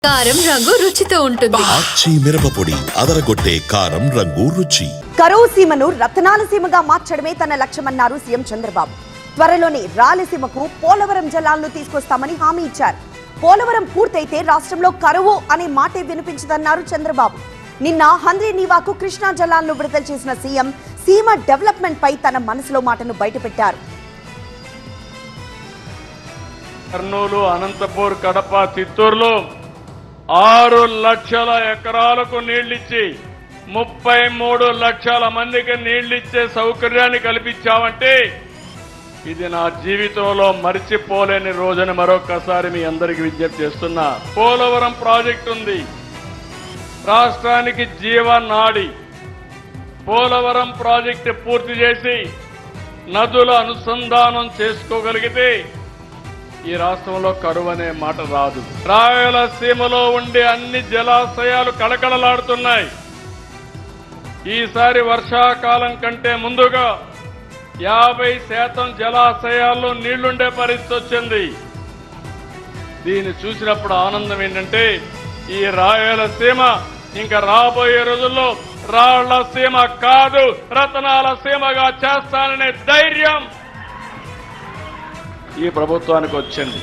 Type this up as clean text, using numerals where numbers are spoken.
కారం రంగు రుచితో ఉంటుంది. ఆచి మిరపపొడి అదరగొట్టే కారం రంగు రుచి. కరువు సీమను రతనాల సీమగా మార్చడమే తన లక్ష్యమన్నారు సీఎం చంద్రబాబు. త్వరలోనే రాయలసీమకు పోలవరం జలాలను తీసుకొస్తామని హామీ ఇచ్చారు. పోలవరం పూర్తయితే రాష్ట్రంలో కరువు అనే మాటే వినిపించదన్నారు చంద్రబాబు. నిన్న హంద్రీ నీవాకు కృష్ణా జలాలను విడుదల చేసిన సీఎం సీమ డెవలప్మెంట్ పై తన మనసులో మాటను బయటపెట్టారు. కర్నూలు, అనంతపూర్, కడప, చిత్తూరులో 6 లక్షల ఎకరాలకు నీళ్లిచ్చి 33 లక్షల మందికి నీళ్లిచ్చే సౌకర్యాన్ని కల్పించామంటే ఇది నా జీవితంలో మర్చిపోలేని రోజుని మరొకసారి మీ అందరికీ విజ్ఞప్తి చేస్తున్నా. పోలవరం ప్రాజెక్టు ఉంది, రాష్ట్రానికి జీవనాడి. పోలవరం ప్రాజెక్టు పూర్తి చేసి నదుల అనుసంధానం చేసుకోగలిగితే ఈ రాష్ట్రంలో కరువు అనే మాట రాదు. రాయలసీమలో ఉండే అన్ని జలాశయాలు కళకళలాడుతున్నాయి. ఈసారి వర్షాకాలం కంటే ముందుగా 50% జలాశయాల్లో నీళ్లుండే పరిస్థితి వచ్చింది. దీన్ని చూసినప్పుడు ఆనందం ఏంటంటే ఈ రాయలసీమ ఇంకా రాబోయే రోజుల్లో రాళ్లసీమ కాదు, రతనాల సీమగా చేస్తాననే ధైర్యం ఈ ప్రభుత్వానికి వచ్చింది.